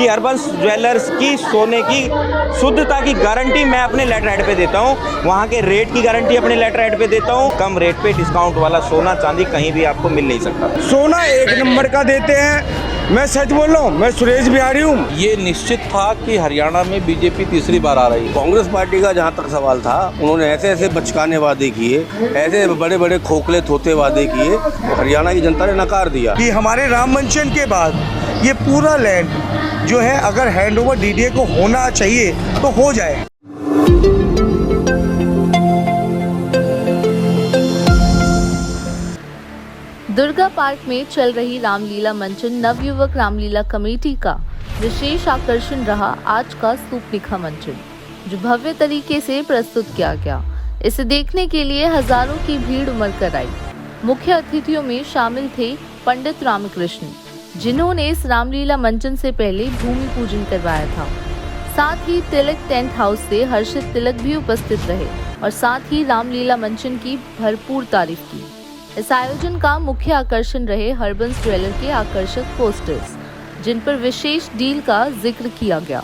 कि हरबंस ज्वेलर्स की सोने की शुद्धता की गारंटी मैं अपने लेटर हेड पे देता हूँ, वहाँ के रेट की गारंटी अपने लेटर हेड पे देता हूँ। कम रेट पे डिस्काउंट वाला सोना चांदी कहीं भी आपको मिल नहीं सकता। सोना 1 नंबर का देते हैं, मैं सच बोल रहा हूँ, मैं सुरेश बिहारी हूँ। ये निश्चित था कि हरियाणा में बीजेपी तीसरी बार आ रही है। कांग्रेस पार्टी का जहाँ तक सवाल था, उन्होंने ऐसे ऐसे बचकाने वादे किए, ऐसे बड़े बड़े खोखले थोते वादे किए, तो हरियाणा की जनता ने नकार दिया कि हमारे राम मंचन के बाद ये पूरा लैंड जो है अगर हैंडओवर डीडीए को होना चाहिए तो हो जाए। दुर्गा पार्क में चल रही रामलीला मंचन नवयुवक रामलीला कमेटी का विशेष आकर्षण रहा आज का सूपनिखा मंचन, जो भव्य तरीके से प्रस्तुत किया गया। इसे देखने के लिए हजारों की भीड़ उमड़ कर आई। मुख्य अतिथियों में शामिल थे पंडित रामकृष्ण, जिन्होंने इस रामलीला मंचन से पहले भूमि पूजन करवाया था। साथ ही तिलक टेंट हाउस से हर्षित तिलक भी उपस्थित रहे और साथ ही रामलीला मंचन की भरपूर तारीफ की। इस आयोजन का मुख्य आकर्षण रहे हरबंस ज्वेलर के आकर्षक पोस्टर्स, जिन पर विशेष डील का जिक्र किया गया।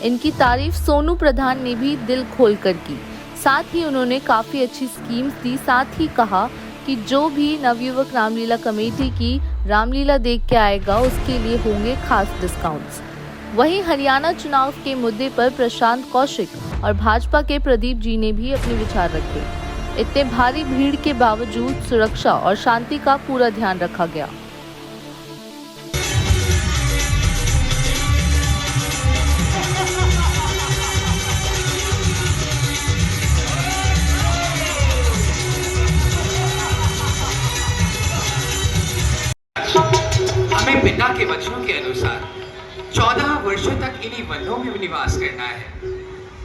इनकी तारीफ सोनू प्रधान ने भी दिल खोलकर की। साथ ही उन्होंने काफी अच्छी स्कीम्स दी। साथ ही कहा कि जो भी नवयुवक रामलीला कमेटी की रामलीला देख के आएगा उसके लिए होंगे खास डिस्काउंट्स। वहीं हरियाणा चुनाव के मुद्दे पर प्रशांत कौशिक और भाजपा के प्रदीप जी ने भी अपने विचार रखे। इतने भारी भीड़ के बावजूद सुरक्षा और शांति का पूरा ध्यान रखा गया। हमें पिता के वचनों के अनुसार 14 वर्षों तक इन्हीं वनों में निवास करना है।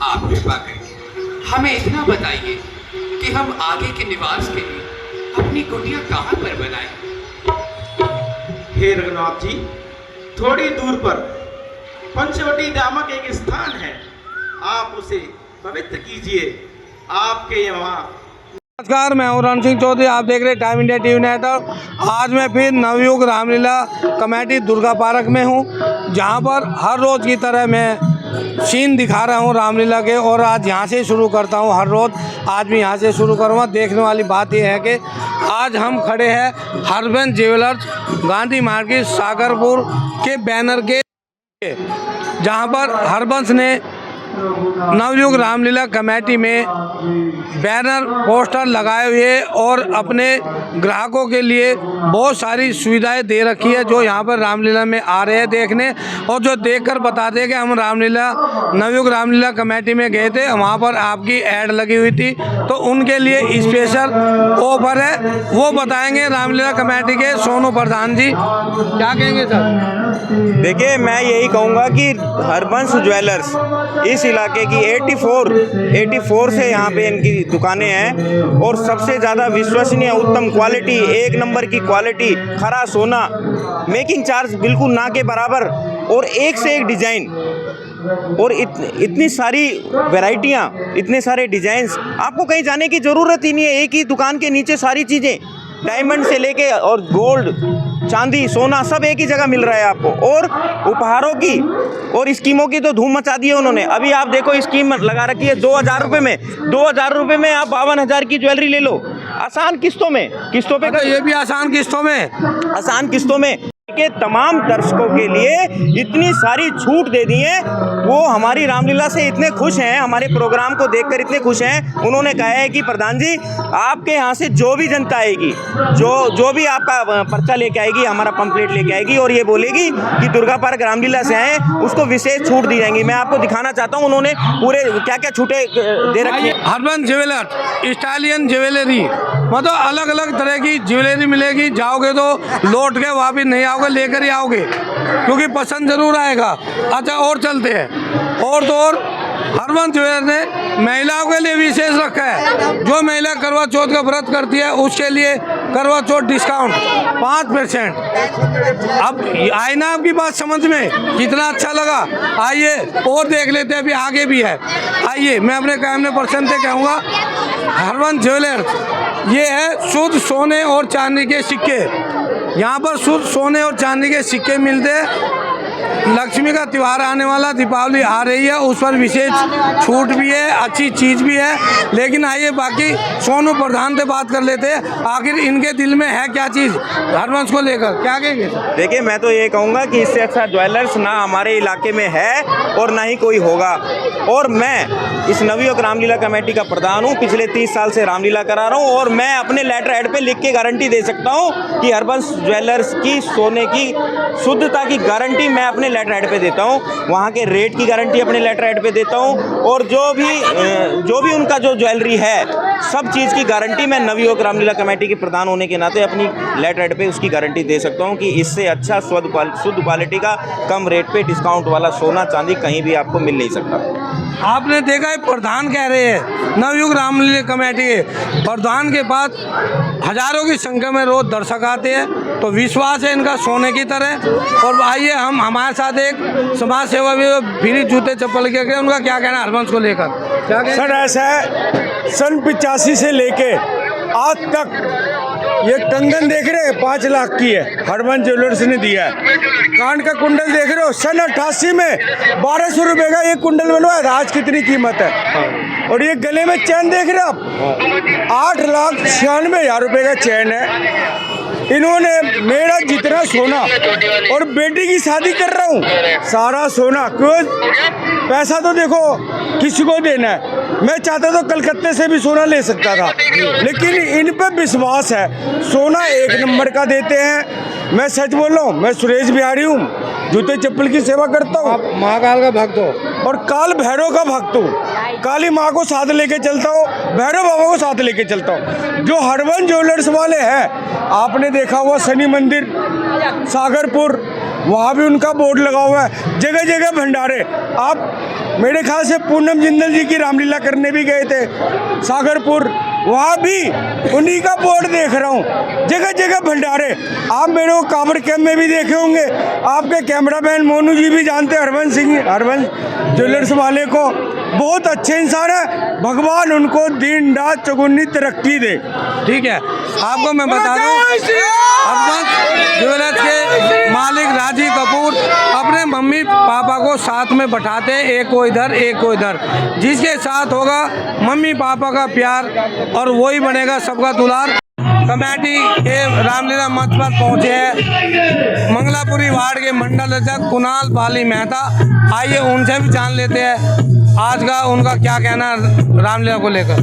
आप कृपा करके हमें इतना बताइए कि हम आगे के निवास के लिए अपनी कुटिया कहाँ पर बनाएं? हे रघुनाथ जी, थोड़ी दूर पर पंचवटी नामक एक स्थान है, आप उसे पवित्र कीजिए। आपके यहाँ नमस्कार, मैं हूँ रण सिंह चौधरी। आप देख रहे हैं टाइम इंडिया टीवी नेटवर्क। आज मैं फिर नवयुग रामलीला कमेटी दुर्गा पार्क में हूँ, जहाँ पर हर रोज़ की तरह मैं सीन दिखा रहा हूँ रामलीला के, और आज यहाँ से शुरू करता हूँ। हर रोज़ आज भी यहाँ से शुरू करूँगा। देखने वाली बात यह है कि आज हम खड़े हैं हरबंस ज्वेलर्स गांधी मार्केट सागरपुर के बैनर के, जहाँ पर हरबंस ने नवयुग रामलीला कमेटी में बैनर पोस्टर लगाए हुए और अपने ग्राहकों के लिए बहुत सारी सुविधाएं दे रखी है, जो यहाँ पर रामलीला में आ रहे हैं देखने, और जो देखकर बताते हैं कि हम रामलीला नवयुग रामलीला कमेटी में गए थे, वहाँ पर आपकी ऐड लगी हुई थी, तो उनके लिए स्पेशल ऑफर है, वो बताएंगे रामलीला कमेटी के सोनू प्रधान जी। क्या कहेंगे सर? देखिए, मैं यही कहूँगा कि हरबंस ज्वेलर्स इस इलाके की 84 से यहाँ पे इनकी दुकानें हैं, और सबसे ज़्यादा विश्वसनीय उत्तम क्वालिटी, 1 नंबर की क्वालिटी, खरा सोना, मेकिंग चार्ज बिल्कुल ना के बराबर, और एक से एक डिज़ाइन, और इतनी सारी वैरायटियाँ, इतने सारे डिज़ाइंस, आपको कहीं जाने की ज़रूरत ही नहीं है। एक ही दुकान के नीचे सारी चीज़ें, डायमंड से लेके और गोल्ड, चांदी, सोना, सब एक ही जगह मिल रहा है आपको। और उपहारों की और स्कीमों की तो धूम मचा दी है उन्होंने। अभी आप देखो, स्कीम लगा रखी है 2000 रुपये में, 2000 रुपये में आप 52,000 की ज्वेलरी ले लो, आसान किस्तों पे तो ये भी आसान किस्तों में के तमाम दर्शकों के लिए इतनी सारी छूट दे दी है। वो हमारी रामलीला से इतने खुश हैं, हमारे प्रोग्राम को देखकर इतने खुश हैं। उन्होंने कहा है कि प्रधान जी, आपके यहाँ से जो भी जनता आएगी, जो भी आपका पर्चा लेके आएगी, हमारा पंपलेट लेके आएगी, और ये बोलेगी कि दुर्गा पार्क रामलीला से आए, उसको विशेष छूट दी जाएंगी। मैं आपको दिखाना चाहता हूँ उन्होंने पूरे क्या क्या छूटें दे रखी है। हरबंस ज्वेलर स्टाइलियन ज्वेलरी, मतलब अलग अलग तरह की ज्वेलरी मिलेगी। जाओगे तो लौट के वापिस नहीं आओगे, लेकर ही आओगे, क्योंकि पसंद जरूर आएगा। अच्छा, और चलते हैं। और तो और हरबंस ज्वेलर ने महिलाओं के लिए विशेष रखा है। जो महिला करवा चौथ का व्रत करती है उसके लिए करवा चौथ डिस्काउंट 5%। अब आई ना आपकी बात समझ में, कितना अच्छा लगा। आइए और देख लेते हैं, अभी आगे भी है। आइए, मैं अपने कैमरे पर्सन से कहूँगा, हरबंस ज्वेलर्स ये है शुद्ध सोने और चांदी के सिक्के। यहाँ पर शुद्ध सोने और चांदी के सिक्के मिलते हैं। लक्ष्मी का त्यौहार आने वाला, दीपावली आ रही है, उस पर विशेष छूट भी है, अच्छी चीज़ भी है। लेकिन आइए बाकी सोनू प्रधान से बात कर लेते हैं, आखिर इनके दिल में है क्या चीज़ हरवंश को लेकर, क्या कहेंगे? देखिए, मैं तो ये कहूँगा कि इससे अच्छा ज्वेलर्स ना हमारे इलाके में है और ना ही कोई होगा। और मैं इस नवयुवक रामलीला कमेटी का प्रधान हूँ, पिछले 30 साल से रामलीला करा रहा हूँ और मैं अपने लेटर हेड पे लिख के गारंटी दे सकता हूँ कि हरबंस ज्वेलर्स की सोने की शुद्धता की गारंटी मैं अपने लेटर हेड पे देता हूँ, वहाँ के रेट की गारंटी अपने लेटर हेड पे देता हूँ और जो भी उनका जो ज्वेलरी है सब चीज़ की गारंटी मैं नवयुवक रामलीला कमेटी के प्रधान होने के नाते अपनी लेटर हेड पे उसकी गारंटी दे सकता हूँ कि इससे अच्छा शुद्ध क्वालिटी का कम रेट पे डिस्काउंट वाला सोना चांदी कहीं भी आपको मिल नहीं सकता। आपने देखा है प्रधान कह रहे हैं नवयुग रामलीला कमेटी के प्रधान के पास हजारों की संख्या में रोज दर्शक आते हैं, तो विश्वास है इनका सोने की तरह। और आइए हम हमारे साथ एक समाज सेवा भी फ्री जूते चप्पल के उनका क्या कहना हरबंस को लेकर, क्या कहना? सर ऐसा है, सन 85 से लेके आज तक ये कंगन देख रहे हैं 5 लाख की है, हरबंस ज्वेलर्स ने दिया है। कान का कुंडल देख रहे हो, सन 88 में 1200 रुपये का ये कुंडल बनवाया था, आज कितनी कीमत है। और ये गले में चैन देख रहे हो आप, 8,96,000 रुपये का चैन है। इन्होंने मेरा जितना सोना और बेटी की शादी कर रहा हूँ सारा सोना, क्यों पैसा तो देखो किसी को देना है, मैं चाहता तो कलकत्ते से भी सोना ले सकता था, लेकिन इन पे विश्वास है, सोना 1 नंबर का देते हैं। मैं सच बोल रहा हूँ, मैं सुरेश बिहारी हूँ, जूते चप्पल की सेवा करता हूँ, आप महाकाल का भक्त हो और काल भैरव का भक्त हूँ। काली माँ को साथ लेके चलता हूँ, भैरव बाबा को साथ लेके चलता हूँ। जो हरबंस ज्वेलर्स वाले हैं, आपने देखा हुआ शनि मंदिर सागरपुर, वहाँ भी उनका बोर्ड लगा हुआ है, जगह जगह भंडारे। आप मेरे ख्याल से पूनम जिंदल जी की रामलीला करने भी गए थे सागरपुर, वहाँ भी उन्हीं का बोर्ड देख रहा हूँ, जगह जगह भंडारे। आप मेरे को कांवड़ कैंप में भी देखे होंगे, आपके कैमरामैन मोनू जी भी जानते हैं हरबंस ज्वेलर्स वाले को, बहुत अच्छे इंसान है, भगवान उनको दिन रात चौगुनी तरक्की दे। ठीक है, आपको मैं बता दूं हरबंस ज्वेलर्स के मालिक राजीव कपूर अपने मम्मी पापा को साथ में बैठाते, एक को इधर एक को इधर, जिसके साथ होगा मम्मी पापा का प्यार और वही बनेगा सबका दुलार। कमेटी के रामलीला मंच पर पहुंचे हैं मंगलापुरी वार्ड के मंडल अध्यक्ष कुणाल पाली मेहता, आइए उनसे भी जान लेते हैं आज का उनका क्या कहना रामलीला को लेकर।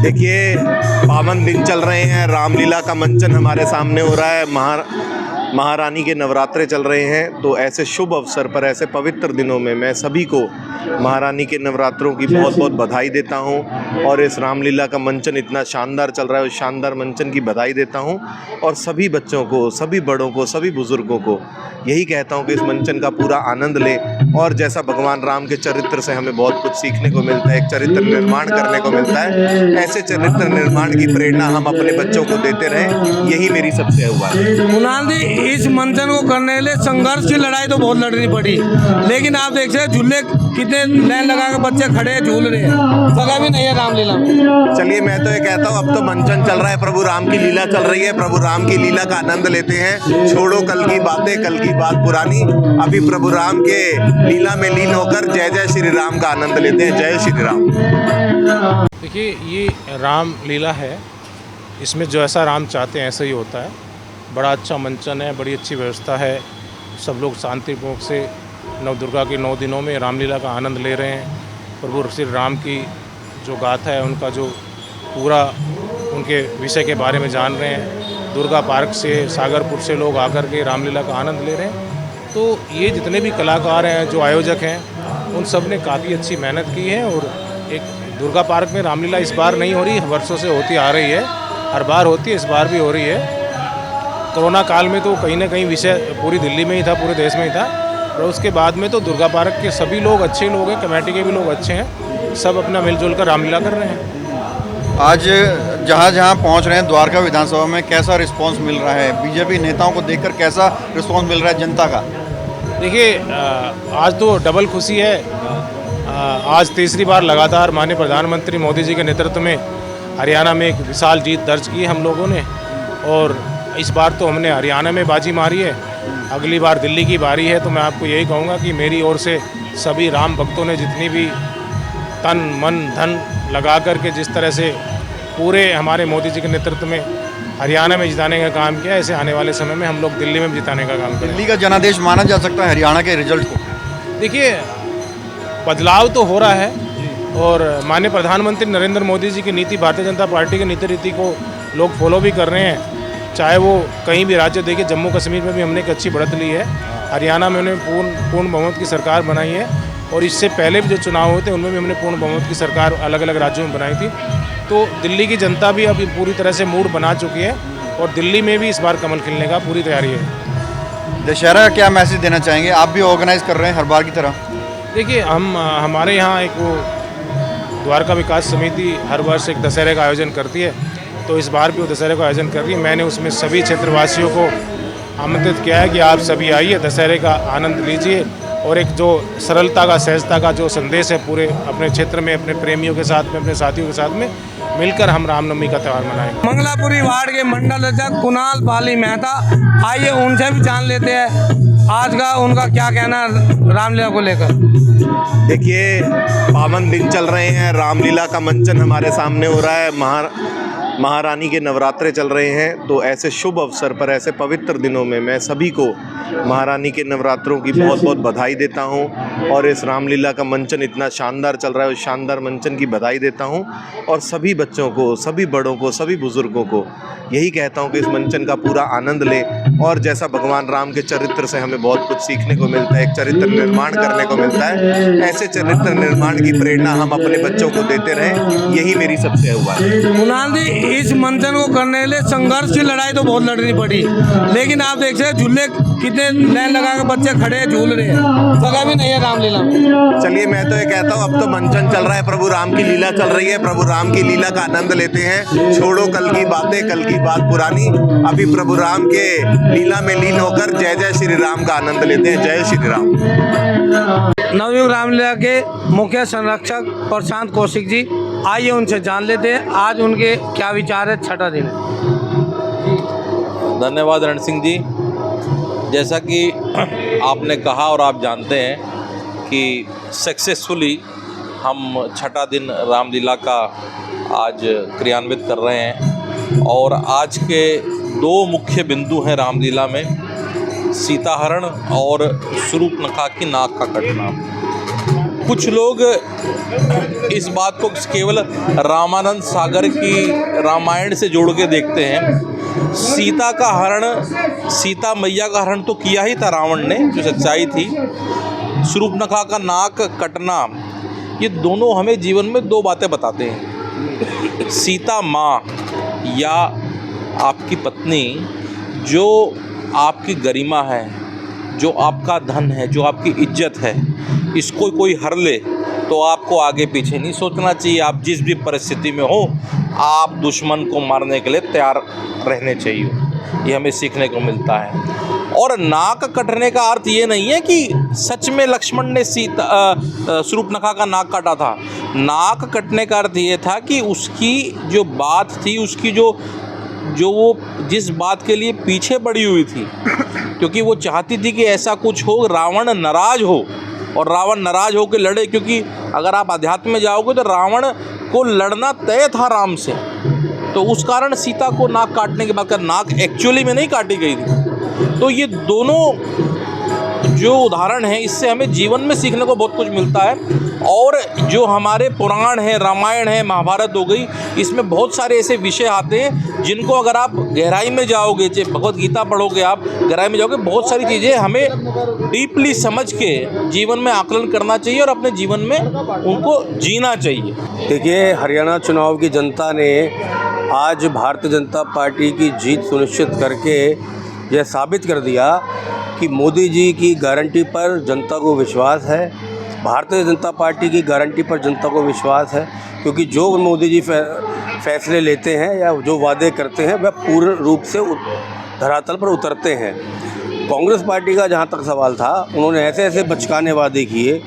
देखिए, पावन दिन चल रहे हैं, रामलीला का मंचन हमारे सामने हो रहा है, महारानी के नवरात्रे चल रहे हैं। तो ऐसे शुभ अवसर पर, ऐसे पवित्र दिनों में मैं सभी को महारानी के नवरात्रों की बहुत बहुत बधाई देता हूं और इस रामलीला का मंचन इतना शानदार चल रहा है, उस शानदार मंचन की बधाई देता हूं और सभी बच्चों को, सभी बड़ों को, सभी बुज़ुर्गों को यही कहता हूं कि इस मंचन का पूरा आनंद लें। और जैसा भगवान राम के चरित्र से हमें बहुत कुछ सीखने को मिलता है, एक चरित्र निर्माण करने को मिलता है, ऐसे चरित्र निर्माण की प्रेरणा हम अपने बच्चों को देते रहें, यही मेरी सबसे आह्वान है। कुणाल जी, इस मंचन को करने के लिए संघर्ष की लड़ाई तो बहुत लड़नी पड़ी, लेकिन आप देख रहे झूले कितने लाइन लगा के बच्चे खड़े झूल रहे हैं, जगह भी नहीं है रामलीला में। चलिए, मैं तो ये कहता हूँ, अब तो मंचन चल रहा है, प्रभु राम की लीला चल रही है, प्रभु राम की लीला का आनंद लेते हैं। छोड़ो कल की बातें, कल की बात पुरानी, अभी प्रभु राम के लीला में लीन होकर जय जय श्री राम का आनंद लेते हैं। जय श्री राम। देखिए, ये राम लीला है, इसमें जो ऐसा राम चाहते हैं ऐसा ही होता है। बड़ा अच्छा मंचन है, बड़ी अच्छी व्यवस्था है, सब लोग शांतिपूर्वक से नवदुर्गा के 9 दिनों में रामलीला का आनंद ले रहे हैं। प्रभु श्री राम की जो गाथा है, उनका जो पूरा उनके विषय के बारे में जान रहे हैं। दुर्गा पार्क से, सागरपुर से लोग आकर के रामलीला का आनंद ले रहे हैं। तो ये जितने भी कलाकार हैं, जो आयोजक हैं, उन सब ने काफ़ी अच्छी मेहनत की है। और एक दुर्गा पार्क में रामलीला इस बार नहीं हो रही, वर्षों से होती आ रही है, हर बार होती है, इस बार भी हो रही है। कोरोना काल में तो कहीं ना कहीं विषय पूरी दिल्ली में ही था, पूरे देश में ही था, और उसके बाद में तो दुर्गा पार्क के सभी लोग अच्छे लोग हैं, कमेटी के भी लोग अच्छे हैं, सब अपना मिलजुल कर रामलीला कर रहे हैं। आज जहाँ जहाँ पहुँच रहे हैं द्वारका विधानसभा में, कैसा रिस्पांस मिल रहा है? बीजेपी नेताओं को देखकर कैसा रिस्पांस मिल रहा है जनता का? देखिए, आज तो डबल खुशी है। आज तीसरी बार लगातार माननीय प्रधानमंत्री मोदी जी के नेतृत्व में हरियाणा में एक विशाल जीत दर्ज की है हम लोगों ने, और इस बार तो हमने हरियाणा में बाजी मारी है अगली बार दिल्ली की बारी है तो मैं आपको यही कहूँगा कि मेरी ओर से सभी राम भक्तों ने जितनी भी तन मन धन लगा करके जिस तरह से पूरे हमारे मोदी जी के नेतृत्व में हरियाणा में जिताने का काम किया, ऐसे आने वाले समय में हम लोग दिल्ली में भी जिताने का काम करेंगे। दिल्ली का जनादेश माना जा सकता है हरियाणा के रिजल्ट को? देखिए, बदलाव तो हो रहा है और माननीय प्रधानमंत्री नरेंद्र मोदी जी की नीति, भारतीय जनता पार्टी की नीति रीति को लोग फॉलो भी कर रहे हैं। चाहे वो कहीं भी राज्य, देखिए जम्मू कश्मीर में भी हमने एक अच्छी बढ़त ली है, हरियाणा में उन्होंने पूर्ण बहुमत की सरकार बनाई है और इससे पहले भी जो चुनाव हुए थे उनमें भी हमने पूर्ण बहुमत की सरकार अलग अलग राज्यों में बनाई थी। तो दिल्ली की जनता भी अब पूरी तरह से मूड बना चुकी है और दिल्ली में भी इस बार कमल खिलने का पूरी तैयारी है। दशहरा का क्या मैसेज देना चाहेंगे? आप भी ऑर्गेनाइज कर रहे हैं हर बार की तरह। देखिए, हमारे यहाँ एक वो द्वारका विकास समिति हर वर्ष एक दशहरे का आयोजन करती है, तो इस बार भी वो दशहरे का आयोजन कर रही है। मैंने उसमें सभी क्षेत्रवासियों को आमंत्रित किया है कि आप सभी आइए, दशहरे का आनंद लीजिए और एक जो सरलता का, सहजता का जो संदेश है, पूरे अपने क्षेत्र में अपने प्रेमियों के साथ में, अपने साथियों के साथ में मिलकर हम रामनवमी का त्यौहार मनाएंगे। मंगलापुरी वार्ड के मंडल अध्यक्ष कुणाल पाली मेहता, आइए उनसे भी जान लेते हैं आज का उनका क्या कहना रामलीला को लेकर। देखिए, पावन दिन चल रहे हैं, रामलीला का मंचन हमारे सामने हो रहा है, महारानी के नवरात्रे चल रहे हैं। तो ऐसे शुभ अवसर पर, ऐसे पवित्र दिनों में मैं सभी को महारानी के नवरात्रों की बहुत बहुत बधाई देता हूं और इस रामलीला का मंचन इतना शानदार चल रहा है, उस शानदार मंचन की बधाई देता हूं और सभी बच्चों को, सभी बड़ों को, सभी बुजुर्गों को यही कहता हूं कि इस मंचन का पूरा आनंद लें। और जैसा भगवान राम के चरित्र से हमें बहुत कुछ सीखने को मिलता है, एक चरित्र निर्माण करने को मिलता है, ऐसे चरित्र निर्माण की प्रेरणा हम अपने बच्चों को देते रहें, यही मेरी सबसे हुआ है। कुणाल जी, इस मंचन को करने के लिए संघर्ष की लड़ाई तो बहुत लड़नी पड़ी, लेकिन आप देख सकते झूले कितने लाइन लगा के बच्चे खड़े हैं, झूल रहे हैं, जगह भी नहीं है रामलीला में। चलिए, मैं तो ये कहता हूँ, अब तो मंचन चल रहा है, प्रभु राम की लीला चल रही है, प्रभु राम की लीला का आनंद लेते हैं। छोड़ो कल की बातें, कल की बात पुरानी, अभी प्रभु राम के लीला में लीन होकर जय जय श्री राम का आनंद लेते हैं। जय श्री राम। नवयुग रामलीला के मुख्य संरक्षक प्रशांत कौशिक जी, आइए उनसे जान लेते हैं आज उनके क्या विचार है छठा दिन। धन्यवाद रण सिंह जी। जैसा कि आपने कहा और आप जानते हैं कि सक्सेसफुली हम छठा दिन रामलीला का आज क्रियान्वित कर रहे हैं और आज के दो मुख्य बिंदु हैं रामलीला में, सीताहरण और शूर्पणखा की नाक का कटना। कुछ लोग इस बात को केवल रामानंद सागर की रामायण से जोड़ के देखते हैं। सीता का हरण, सीता मैया का हरण तो किया ही था रावण ने, जो सच्चाई थी। शूर्पणखा का नाक कटना, ये दोनों हमें जीवन में दो बातें बताते हैं। सीता माँ या आपकी पत्नी, जो आपकी गरिमा है, जो आपका धन है, जो आपकी इज्जत है, इसको कोई हर ले तो आपको आगे पीछे नहीं सोचना चाहिए। आप जिस भी परिस्थिति में हो, आप दुश्मन को मारने के लिए तैयार रहने चाहिए। ये हमें सीखने को मिलता है। और नाक कटने का अर्थ ये नहीं है कि सच में लक्ष्मण ने शूर्पणखा का नाक काटा था। नाक कटने का अर्थ ये था कि उसकी जो बात थी, उसकी जो वो जिस बात के लिए पीछे पड़ी हुई थी, क्योंकि वो चाहती थी कि ऐसा कुछ हो, रावण नाराज़ हो और रावण नाराज़ होकर लड़े। क्योंकि अगर आप अध्यात्म में जाओगे तो रावण को लड़ना तय था राम से, तो उस कारण सीता को नाक काटने के बाद का नाक एक्चुअली में नहीं काटी गई थी। तो ये दोनों जो उदाहरण हैं, इससे हमें जीवन में सीखने को बहुत कुछ मिलता है। और जो हमारे पुराण हैं, रामायण है, महाभारत हो गई, इसमें बहुत सारे ऐसे विषय आते हैं जिनको अगर आप गहराई में जाओगे, चाहे भगवत गीता पढ़ोगे, आप गहराई में जाओगे, बहुत सारी चीज़ें हमें डीपली समझ के जीवन में आकलन करना चाहिए और अपने जीवन में उनको जीना चाहिए। देखिए, हरियाणा चुनाव की जनता ने आज भारतीय जनता पार्टी की जीत सुनिश्चित करके यह साबित कर दिया कि मोदी जी की गारंटी पर जनता को विश्वास है, भारतीय जनता पार्टी की गारंटी पर जनता को विश्वास है। क्योंकि जो मोदी जी फैसले लेते हैं या जो वादे करते हैं, वह पूर्ण रूप से धरातल पर उतरते हैं। कांग्रेस पार्टी का जहाँ तक सवाल था, उन्होंने ऐसे ऐसे बचकाने वादे किए,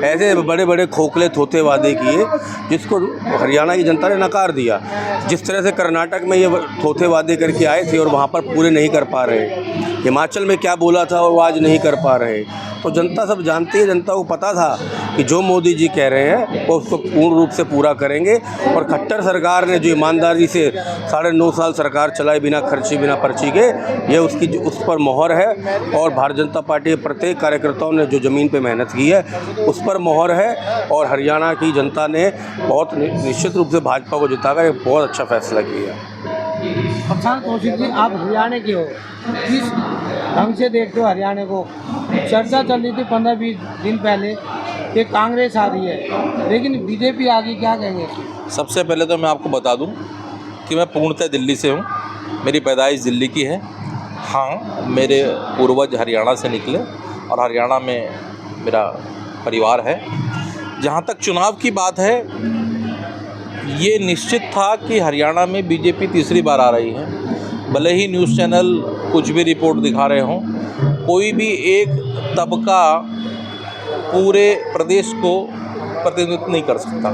ऐसे बड़े बड़े खोखले थोथे वादे किए, जिसको हरियाणा की जनता ने नकार दिया। जिस तरह से कर्नाटक में ये थोथे वादे करके आए थे और वहाँ पर पूरे नहीं कर पा रहे, हिमाचल में क्या बोला था और वो आज नहीं कर पा रहे। तो जनता सब जानती है, जनता को पता था कि जो मोदी जी कह रहे हैं वो उसको पूर्ण रूप से पूरा करेंगे। और खट्टर सरकार ने जो ईमानदारी से 9.5 साल सरकार चलाई बिना खर्ची बिना पर्ची के, ये उसकी उस पर मोहर है। और भारतीय जनता पार्टी के प्रत्येक कार्यकर्ताओं ने जो ज़मीन पे मेहनत की है उस पर मोहर है। और हरियाणा की जनता ने बहुत निश्चित रूप से भाजपा को जिताकर एक बहुत अच्छा फैसला किया। प्रशांत कौशिक जी, आप हरियाणा के हो, किस ढंग से देखते हो हरियाणा को? चर्चा चल रही थी 15-20 दिन पहले कि कांग्रेस आ रही है, लेकिन बीजेपी आ गई, क्या कहेंगे? सबसे पहले तो मैं आपको बता दूं कि मैं पूर्णतः दिल्ली से हूं, मेरी पैदाइश दिल्ली की है। हाँ, मेरे पूर्वज हरियाणा से निकले और हरियाणा में मेरा परिवार है। जहाँ तक चुनाव की बात है, ये निश्चित था कि हरियाणा में बीजेपी तीसरी बार आ रही है। भले ही न्यूज़ चैनल कुछ भी रिपोर्ट दिखा रहे हों, कोई भी एक तबका पूरे प्रदेश को प्रतिनिधित्व नहीं कर सकता,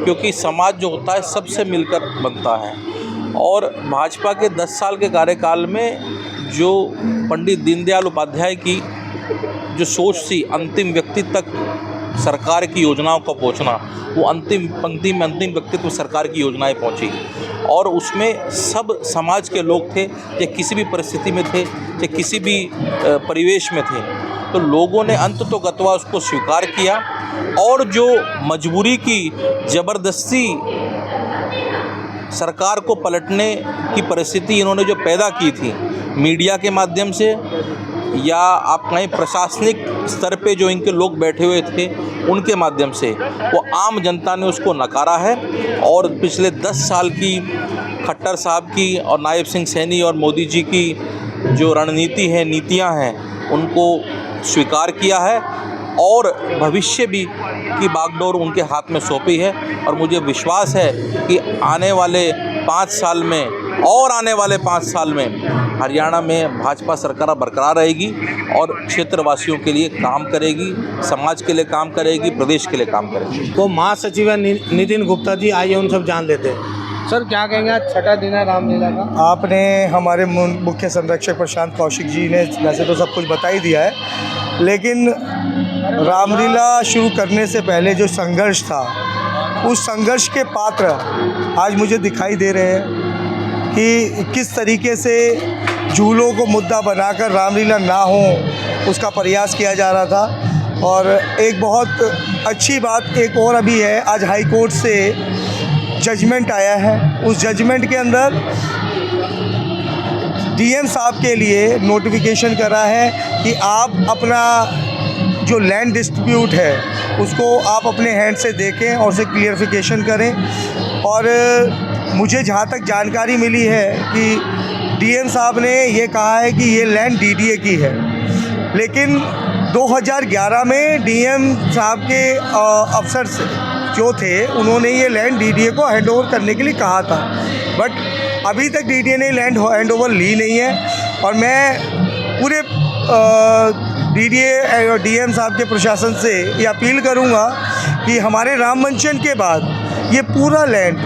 क्योंकि समाज जो होता है सबसे मिलकर बनता है। और भाजपा के 10 साल के कार्यकाल में जो पंडित दीनदयाल उपाध्याय की जो सोच थी, अंतिम व्यक्ति तक सरकार की योजनाओं का पहुंचना, वो अंतिम पंक्ति में अंतिम व्यक्ति तक सरकार की योजनाएं पहुंची। और उसमें सब समाज के लोग थे, चाहे किसी भी परिस्थिति में थे, चाहे किसी भी परिवेश में थे। तो लोगों ने अंततोगत्वा उसको स्वीकार किया। और जो मजबूरी की ज़बरदस्ती सरकार को पलटने की परिस्थिति इन्होंने जो पैदा की थी, मीडिया के माध्यम से या आप कहें प्रशासनिक स्तर पे जो इनके लोग बैठे हुए थे उनके माध्यम से, वो आम जनता ने उसको नकारा है। और पिछले 10 साल की खट्टर साहब की और नायब सिंह सैनी और मोदी जी की जो रणनीति है, नीतियां हैं, उनको स्वीकार किया है और भविष्य भी की बागडोर उनके हाथ में सौंपी है। और मुझे विश्वास है कि आने वाले 5 साल में और आने वाले 5 साल में हरियाणा में भाजपा सरकार बरकरार रहेगी और क्षेत्रवासियों के लिए काम करेगी, समाज के लिए काम करेगी, प्रदेश के लिए काम करेगी। वो महासचिव है नितिन गुप्ता जी, आइए उन सब जान लेते हैं। सर, क्या कहेंगे, आज छठा दिन है रामलीला का? आपने हमारे मुख्य संरक्षक प्रशांत कौशिक जी ने वैसे तो सब कुछ बता ही दिया है, लेकिन रामलीला शुरू करने से पहले जो संघर्ष था, उस संघर्ष के पात्र आज मुझे दिखाई दे रहे हैं कि किस तरीके से झूलों को मुद्दा बनाकर रामलीला ना हो उसका प्रयास किया जा रहा था। और एक बहुत अच्छी बात एक और अभी है, आज हाई कोर्ट से जजमेंट आया है। उस जजमेंट के अंदर डीएम साहब के लिए नोटिफिकेशन करा है कि आप अपना जो लैंड डिस्प्यूट है उसको आप अपने हैंड से देखें और उसे क्लियरिफिकेशन करें। और मुझे जहाँ तक जानकारी मिली है कि डीएम साहब ने ये कहा है कि ये लैंड डीडीए की है, लेकिन 2011 में डीएम साहब के अफसर जो थे उन्होंने ये लैंड डीडीए को हैंडओवर करने के लिए कहा था, बट अभी तक डीडीए ने लैंड हैंडओवर ली नहीं है। और मैं पूरे डीडीए और डीएम साहब के प्रशासन से ये अपील करूँगा कि हमारे राम मंचन के बाद ये पूरा लैंड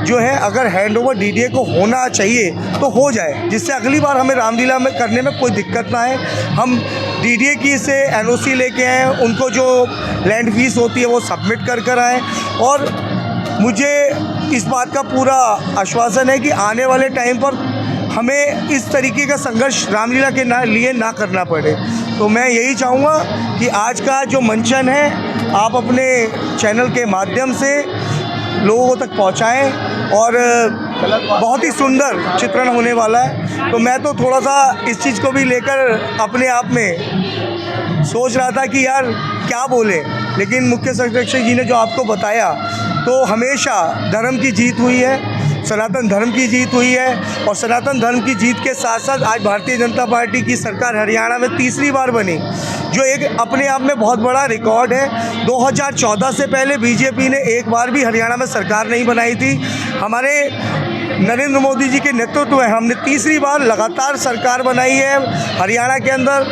जो है अगर हैंडओवर डीडीए को होना चाहिए तो हो जाए, जिससे अगली बार हमें रामलीला में करने में कोई दिक्कत ना है। हम डीडीए की से एनओसी लेके आएँ, उनको जो लैंड फीस होती है वो सबमिट कर आएँ। और मुझे इस बात का पूरा आश्वासन है कि आने वाले टाइम पर हमें इस तरीके का संघर्ष रामलीला के लिए ना करना पड़े। तो मैं यही चाहूँगा कि आज का जो मंचन है आप अपने चैनल के माध्यम से लोगों तक पहुँचाएँ और बहुत ही सुंदर चित्रण होने वाला है। तो मैं तो थोड़ा सा इस चीज़ को भी लेकर अपने आप में सोच रहा था कि यार क्या बोले, लेकिन मुख्य संरक्षक जी ने जो आपको बताया तो हमेशा धर्म की जीत हुई है, सनातन धर्म की जीत हुई है। और सनातन धर्म की जीत के साथ साथ आज भारतीय जनता पार्टी की सरकार हरियाणा में तीसरी बार बनी, जो एक अपने आप में बहुत बड़ा रिकॉर्ड है। 2014 से पहले बीजेपी ने एक बार भी हरियाणा में सरकार नहीं बनाई थी। हमारे नरेंद्र मोदी जी के नेतृत्व में हमने तीसरी बार लगातार सरकार बनाई है हरियाणा के अंदर।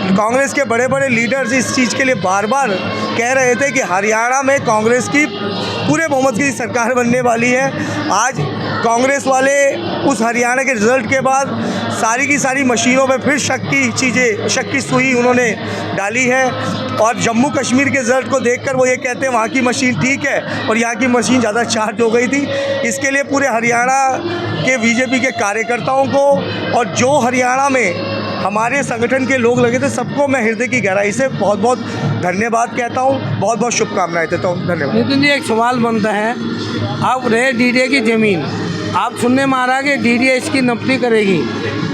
कांग्रेस के बड़े बड़े लीडर्स इस चीज़ के लिए बार बार कह रहे थे कि हरियाणा में कांग्रेस की पूरे बहुमत की सरकार बनने वाली है। आज कांग्रेस वाले उस हरियाणा के रिज़ल्ट के बाद सारी की सारी मशीनों में फिर शक की सुई उन्होंने डाली है। और जम्मू कश्मीर के रिजल्ट को देखकर वो ये कहते हैं वहाँ की मशीन ठीक है और यहाँ की मशीन ज़्यादा चार्ज हो गई थी। इसके लिए पूरे हरियाणा के बीजेपी के कार्यकर्ताओं को और जो हरियाणा में हमारे संगठन के लोग लगे थे सबको मैं हृदय की गहराई से बहुत बहुत धन्यवाद कहता हूँ, बहुत बहुत शुभकामनाएं देता हूँ। धन्यवाद। नितिन जी, एक सवाल बनता है, अब रहे डीडीए की ज़मीन, आप सुनने में आ रहा है कि डीडीए इसकी नपटी करेगी,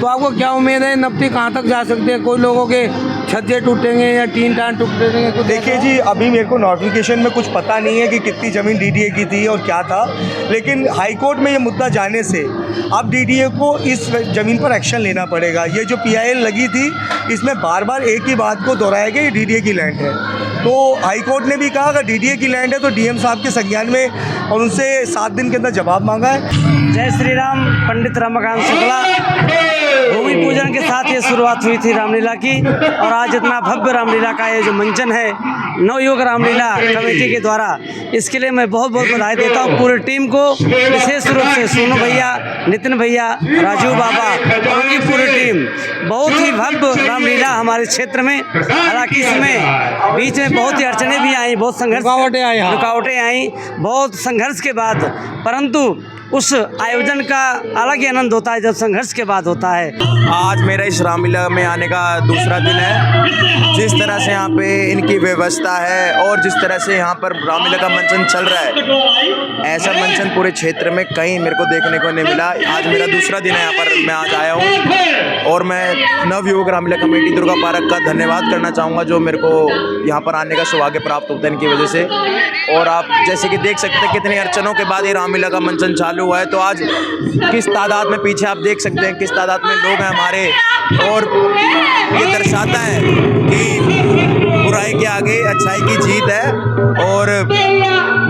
तो आपको क्या उम्मीद है नपटी कहाँ तक जा सकती है? कोई लोगों के छज्जे टूटेंगे या टीन टान टूटेंगे? कुछ देखिए जी, अभी मेरे को नोटिफिकेशन में कुछ पता नहीं है कि कितनी ज़मीन डीडीए की थी और क्या था, लेकिन हाई कोर्ट में ये मुद्दा जाने से अब डीडीए को इस ज़मीन पर एक्शन लेना पड़ेगा। ये जो पीआईएल लगी थी इसमें बार बार एक ही बात को दोहराया गया, ये डीडीए की लैंड है। तो हाई कोर्ट ने भी कहा अगर डीडीए की लैंड है तो डीएम साहब के संज्ञान में और उनसे 7 दिन के अंदर जवाब मांगा है। जय श्री राम। पंडित रमाकांत शुक्ला। भूमि पूजन के साथ ये शुरुआत हुई थी रामलीला की और आज इतना भव्य रामलीला का ये जो मंचन है नवयुवक रामलीला कमेटी के द्वारा, इसके लिए मैं बहुत बहुत बधाई देता हूँ पूरी टीम को, विशेष रूप से सोनू भैया, नितिन भैया, राजू बाबा और उनकी पूरी टीम। बहुत ही भव्य रामलीला हमारे क्षेत्र में। हालांकि इसमें बीच में बहुत ही अड़चने भी आई, बहुत संघर्ष, रुकावटें आई बहुत संघर्ष के बाद, परंतु उस आयोजन का अलग ही आनंद होता है जब संघर्ष के बाद होता है। आज मेरा इस रामलीला में आने का दूसरा दिन है। जिस तरह से यहाँ पे इनकी व्यवस्था है और जिस तरह से यहाँ पर रामलीला का मंचन चल रहा है, ऐसा मंचन पूरे क्षेत्र में कहीं मेरे को देखने को नहीं मिला। आज मेरा दूसरा दिन है यहाँ पर, मैं आज आया हूँ और मैं नवयुवक रामलीला कमेटी दुर्गा पार्क का धन्यवाद करना चाहूँगा जो मेरे को यहाँ पर आने का सौभाग्य प्राप्त होता है इनकी वजह से। और आप जैसे कि देख सकते हैं कितनी अड़चनों के बाद ये रामलीला का मंचन चालू हुआ है, तो आज किस तादाद में, पीछे आप देख सकते हैं किस तादाद में लोग हैं हमारे, और ये दर्शाता है कि बुराई के आगे अच्छाई की जीत है। और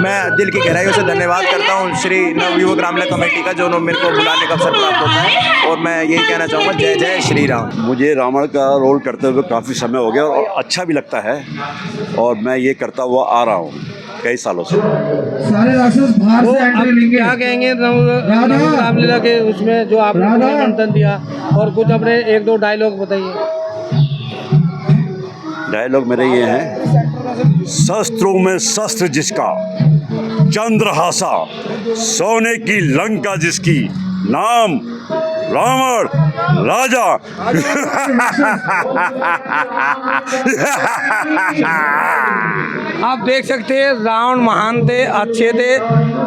मैं दिल की गहराइयों से धन्यवाद करता हूँ श्री नवयुवक रामलीला कमेटी का जो मेरे को बुलाने का अवसर प्राप्त होता है। और मैं यही कहना चाहूँगा, जय जय श्री राम। मुझे रावण का रोल करते हुए काफ़ी समय हो गया और अच्छा भी लगता है और मैं ये करता हुआ आ रहा हूँ कई सालों से। सारे राक्षस बाहर से एंट्री लेंगे। क्या कहेंगे रामलीला के उसमें जो आपने निमंत्रण दिया, और कुछ अपने 1-2 डायलॉग बताइए। डायलॉग मेरे ये हैं, शस्त्रों में शस्त्र जिसका, चंद्रहासा, सोने की लंका जिसकी, नाम रावण राजा। आप देख सकते हैं रावण महान थे, अच्छे थे,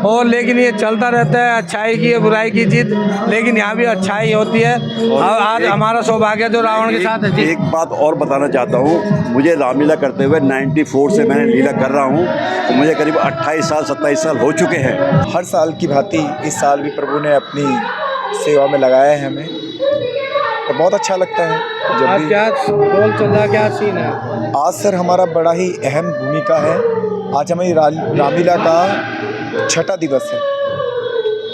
और लेकिन ये चलता रहता है अच्छाई की बुराई की जीत, लेकिन यहाँ भी अच्छाई होती है। और आज हमारा सौभाग्य जो रावण के साथ है। एक बात और बताना चाहता हूँ, मुझे रामलीला करते हुए 94 से मैंने लीला कर रहा हूँ और मुझे करीब 28 साल 27 साल हो चुके हैं। हर साल की भांति इस साल भी प्रभु ने अपनी सेवा में लगाया है हमें और बहुत अच्छा लगता है। जब आज क्या रोल चल रहा, क्या सीन है? आज सर हमारा बड़ा ही अहम भूमिका है। आज हमारी रामलीला का 6ठा दिवस है,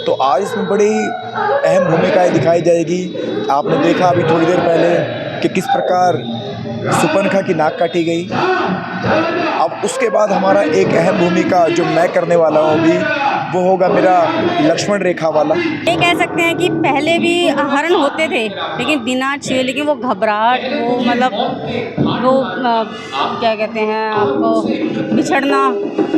तो आज इसमें बड़ी अहम भूमिकाएं दिखाई जाएगी। आपने देखा अभी थोड़ी देर पहले कि किस प्रकार सुपर्णखा की नाक काटी गई। अब उसके बाद हमारा एक अहम भूमिका जो मैं करने वाला हूँ अभी, वो होगा मेरा लक्ष्मण रेखा वाला। ये कह सकते हैं कि पहले भी हरण होते थे लेकिन बिना छुए, लेकिन वो घबराहट, वो मतलब वो क्या कहते हैं आपको, बिछड़ना,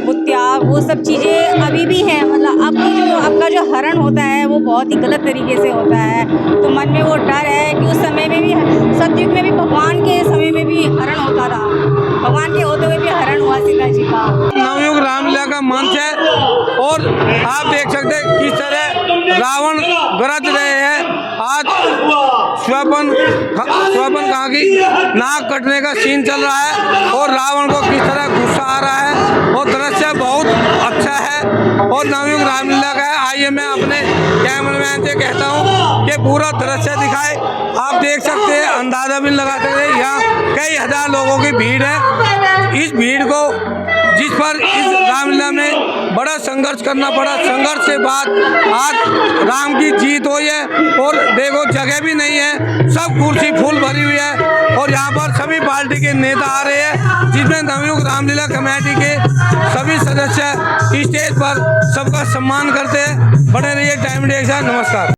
वो त्याग, वो सब चीज़ें अभी भी हैं। मतलब आपका जो हरण होता है वो बहुत ही गलत तरीके से होता है, तो मन में वो डर है कि उस समय में भी, सतयुग में भी, भगवान के समय में भी हरण होता था, भगवान के होते हुए भी हरण हुआ सीता जी का। नवयुग रामलीला का मंच है और आप देख सकते हैं किस तरह रावण गरज रहे हैं। आज स्वपन कहाँ की नाक कटने का सीन चल रहा है और रावण को किस तरह गुस्सा आ रहा है, और दृश्य बहुत अच्छा है और नवयुग रामलीला का है। आइए मैं अपने कैमरामैन से कहता हूँ कि पूरा दृश्य दिखाए। आप देख सकते हैं, अंदाजा भी लगा सकते हैं, यहाँ कई हजार लोगों की भीड़ है। इस भीड़ को, जिस पर इस रामलीला में बड़ा संघर्ष करना पड़ा, संघर्ष के बाद आज राम की जीत हुई है। और देखो जगह भी नहीं है, सब कुर्सी फुल भरी हुई है और यहाँ पर सभी पार्टी के नेता आ रहे हैं, जिसमें नवयुग रामलीला कमेटी के सभी सदस्य स्टेज पर सबका सम्मान करते हैं। बने रहिए टाइम इंडिया के साथ। नमस्कार।